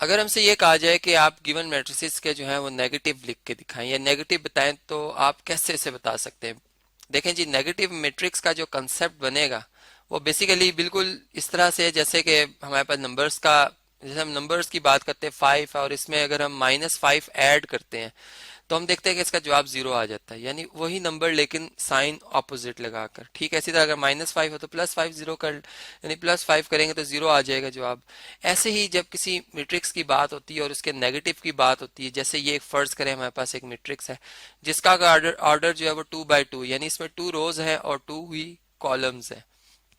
अगर हमसे ये कहा जाए कि आप गिवन मैट्रिसेस के जो है वो नेगेटिव लिख के दिखाएं या नेगेटिव बताएं, तो आप कैसे इसे बता सकते हैं? देखें जी, नेगेटिव मैट्रिक्स का जो कंसेप्ट बनेगा वो बेसिकली बिल्कुल इस तरह से है जैसे कि हमारे पास नंबर्स का, जैसे हम नंबर्स की बात करते हैं 5, और इसमें अगर हम -5 ऐड करते हैं तो हम देखते हैं कि इसका जवाब 0 आ जाता है, यानी वही नंबर लेकिन साइन ऑपोजिट लगाकर। ठीक है, इसी तरह अगर -5 हो तो +5 0 कर, यानी +5 करेंगे तो 0 आ जाएगा जवाब। ऐसे ही जब किसी मैट्रिक्स की बात होती है और उसके नेगेटिव की बात होती है, जैसे ये फर्ज करें हमारे पास एक मैट्रिक्स है जिसका ऑर्डर ऑर्डर जो है वो 2 by 2, यानी इसमें 2 रोज है और 2 ही कॉलम्स है।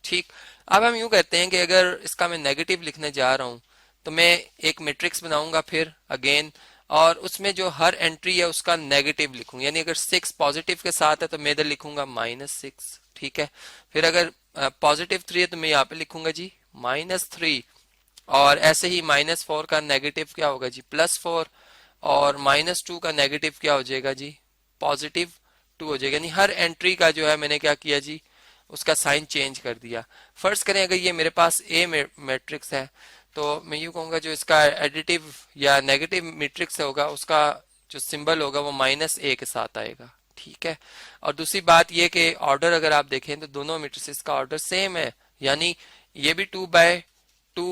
ठीक, अब हम यूं कहते हैं कि अगर इसका मैं नेगेटिव लिखने जा रहा हूं तो मैं एक मैट्रिक्स बनाऊंगा फिर अगेन, और उसमें जो हर एंट्री है उसका नेगेटिव लिखूंगा, यानी अगर 6 पॉजिटिव के साथ है तो मैं इधर लिखूंगा -6। ठीक है, फिर अगर पॉजिटिव 3 है तो मैं यहाँ पे लिखूंगा जी -3, और ऐसे ही -4 का नेगेटिव क्या होगा जी +4, और -2 का नेगेटिव क्या हो जाएगा जी +2 हो जाएगा। यानी हर एंट्री का जो है मैंने क्या किया जी, उसका साइन चेंज कर दिया। फर्ज करें अगर ये मेरे पास ए मैट्रिक्स है तो मैं यूं कहूंगा जो इसका एडिटिव या नेगेटिव मैट्रिक्स होगा उसका जो सिंबल होगा वो -a के साथ आएगा। ठीक है, और दूसरी बात ये कि ऑर्डर अगर आप देखें तो दोनों मैट्रिसेस का ऑर्डर सेम है, यानी ये भी 2 by 2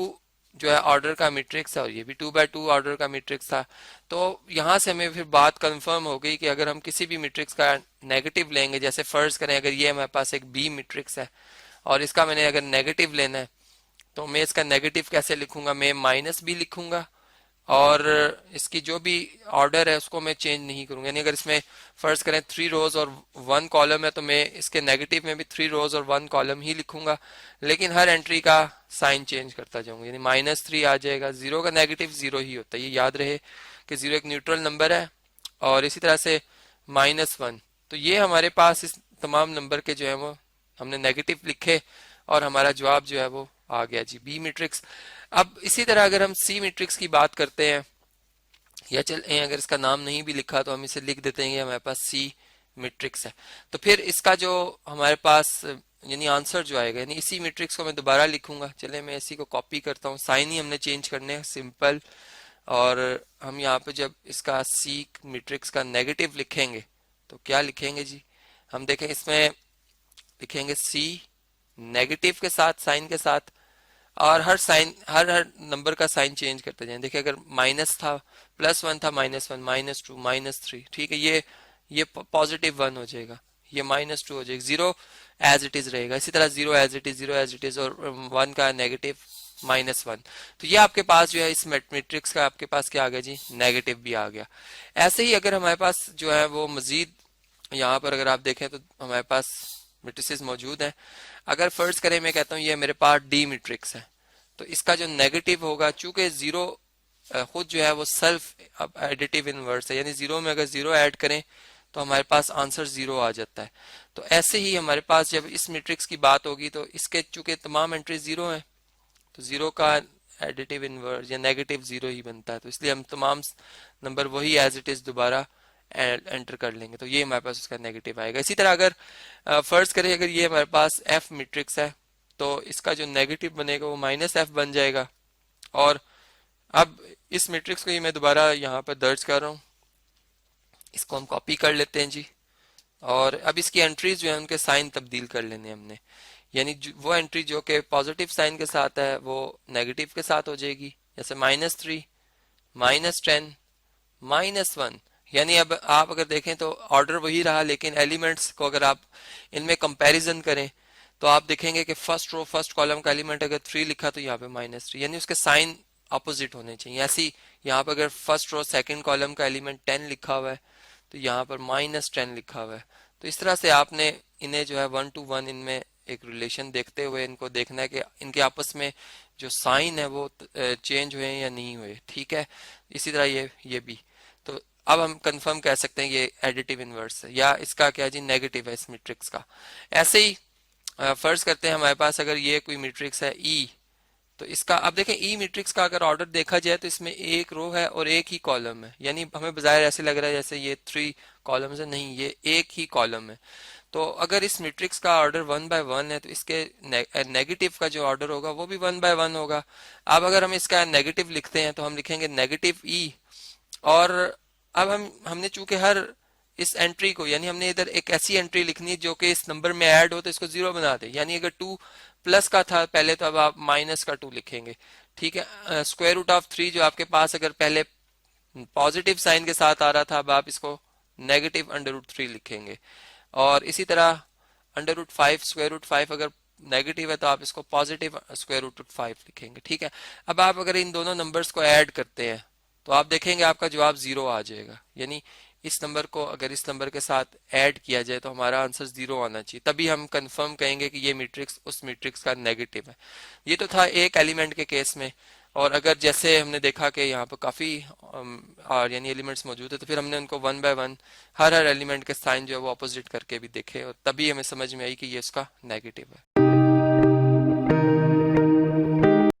जो है ऑर्डर का मैट्रिक्स है और ये भी 2 by 2 ऑर्डर का मैट्रिक्स था। तो यहां से हमें फिर बात कंफर्म हो गई कि अगर हम किसी भी मैट्रिक्स का नेगेटिव लेंगे, जैसे फर्ज करें अगर ये हमारे पास एक बी मैट्रिक्स है और इसका मैंने अगर नेगेटिव लेना है तो मैं इसका नेगेटिव कैसे लिखूंगा, मैं -b लिखूंगा, और इसकी जो भी ऑर्डर है उसको मैं चेंज नहीं करूंगा। यानी अगर इसमें फर्ज करें 3 रोज और 1 कॉलम है तो मैं इसके नेगेटिव में भी 3 रोज और 1 कॉलम ही लिखूंगा, लेकिन हर एंट्री का साइन चेंज करता जाऊंगा। यानी -3 आ जाएगा, 0 का नेगेटिव 0 ही होता है, ये याद रहे कि 0 एक न्यूट्रल नंबर है। और इसी तरह से -1, तो ये हमारे पास इस तमाम नंबर के जो है वो हमने नेगेटिव लिखे और हमारा जवाब जो है वो आ गया जी बी मैट्रिक्स। अब इसी तरह अगर हम सी मैट्रिक्स की बात करते हैं, या चल अगर इसका नाम नहीं भी लिखा तो हम इसे लिख देते हैं कि हमारे पास सी मैट्रिक्स है, तो फिर इसका जो हमारे पास यानी आंसर जो आएगा, यानी इसी मैट्रिक्स को मैं दोबारा लिखूंगा। चले मैं इसी को कॉपी करता हूँ, साइन ही हमने चेंज करने हैं, सिंपल। और हम यहाँ पे जब इसका सी मैट्रिक्स का नेगेटिव लिखेंगे तो क्या लिखेंगे जी, हम देखें इसमें लिखेंगे सी नेगेटिव के साथ, साइन के साथ, और हर साइन हर हर नंबर का साइन चेंज करते जाएं। देखिए अगर माइनस था, +1 था, -1, -2, -3। ठीक है, ये +1 हो जाएगा, ये -2 हो जाएगा, 0 एज इट इज रहेगा। इसी तरह 0 as it is, 0 as it is, और 1 का नेगेटिव -1। तो ये आपके पास जो है इस मैट्रिक्स का आपके पास क्या आ गया जी, नेगेटिव भी आ गया। ऐसे ही अगर हमारे पास जो है वो मजीद यहाँ पर अगर आप देखें तो हमारे पास मैट्रिसेस मौजूद हैं। अगर फर्ज करें मैं कहता हूँ ये मेरे पास डी मैट्रिक्स है, तो इसका जो नेगेटिव होगा, चूंकि 0 खुद जो है वो सेल्फ एडिटिव इनवर्स है, यानी 0 में अगर 0 ऐड करें तो हमारे पास आंसर 0 आ जाता है। तो ऐसे ही हमारे पास जब इस मैट्रिक्स की बात होगी तो इसके चूंकि तमाम एंट्री 0 हैं तो 0 का एडिटिव इनवर्स या नेगेटिव 0 ही बनता है, तो इसलिए हम तमाम नंबर वही एज इट इज दोबारा एंटर कर लेंगे, तो ये हमारे पास उसका नेगेटिव आएगा। इसी तरह अगर फर्ज करें अगर ये हमारे पास एफ मैट्रिक्स है तो इसका जो नेगेटिव बनेगा वो -f बन जाएगा। और अब इस मैट्रिक्स को ही मैं दोबारा यहाँ पर दर्ज कर रहा हूँ, इसको हम कॉपी कर लेते हैं जी, और अब इसकी एंट्रीज जो है उनके साइन तब्दील कर लेने हमने, यानी वो एंट्री जो कि पॉजिटिव साइन के साथ है वो नेगेटिव के साथ हो जाएगी, जैसे -3, -10, -1। यानी अब आप अगर देखें तो ऑर्डर वही रहा, लेकिन एलिमेंट्स को अगर आप इनमें कंपैरिजन करें तो आप देखेंगे कि फर्स्ट रो फर्स्ट कॉलम का एलिमेंट अगर 3 लिखा तो यहाँ पे -3, यानी उसके साइन अपोजिट होने चाहिए। ऐसी यहाँ पर अगर फर्स्ट रो सेकंड कॉलम का एलिमेंट 10 लिखा हुआ है तो यहाँ पर -10 लिखा हुआ है। तो इस तरह से आपने इन्हें जो है 1 to 1 इनमें एक रिलेशन देखते हुए इनको देखना है कि इनके आपस में जो साइन है वो चेंज हुए या नहीं हुए। ठीक है, इसी तरह ये भी। तो अब हम कंफर्म कह सकते हैं ये एडिटिव इनवर्स है, या इसका क्या जी नेगेटिव है इस मैट्रिक्स का। ऐसे ही फर्ज करते हैं हमारे पास अगर ये कोई मैट्रिक्स है ई, तो इसका अब देखें ई मैट्रिक्स का अगर ऑर्डर देखा जाए तो इसमें एक रो है और एक ही कॉलम है, यानी हमें बाज़ाहिर ऐसे लग रहा है जैसे ये 3 कॉलम्स है, नहीं ये एक ही कॉलम है। तो अगर इस मैट्रिक्स का ऑर्डर 1 बाय 1 है तो इसके नेगेटिव का जो ऑर्डर होगा वो भी 1 बाय 1 होगा। अब अगर हम इसका नेगेटिव लिखते हैं तो हम लिखेंगे नेगेटिव ई। और अब हमने चूंकि हर इस एंट्री को, यानी हमने इधर एक ऐसी एंट्री लिखनी है जो कि इस नंबर में ऐड हो तो इसको जीरो बना दे। यानी अगर 2 प्लस का था पहले तो अब आप माइनस का 2 लिखेंगे। ठीक है, स्क्वायर रूट ऑफ 3 जो आपके पास अगर पहले पॉजिटिव साइन के साथ आ रहा था, अब आप इसको नेगेटिव अंडर रूट 3 लिखेंगे। और इसी तरह अंडर रूट 5, स्क्वायर रूट 5 अगर नेगेटिव है तो आप इसको पॉजिटिव स्क्वायर रूट 5 लिखेंगे। ठीक है, अब आप अगर इन दोनों नंबर्स को ऐड करते हैं तो आप देखेंगे आपका जवाब 0 आ जाएगा। यानी इस नंबर को अगर इस नंबर के साथ ऐड किया जाए तो हमारा आंसर 0 आना चाहिए, तभी हम कंफर्म कहेंगे कि ये मैट्रिक्स उस मैट्रिक्स का नेगेटिव है। ये तो था एक एलिमेंट के केस में। और अगर जैसे हमने देखा कि यहाँ पर काफी और यानी एलिमेंट्स मौजूद है तो फिर हमने उनको 1 बाय 1 हर एलिमेंट के साइन जो है वो ऑपोजिट करके भी देखे और तभी हमें समझ में आई कि ये उसका नेगेटिव है।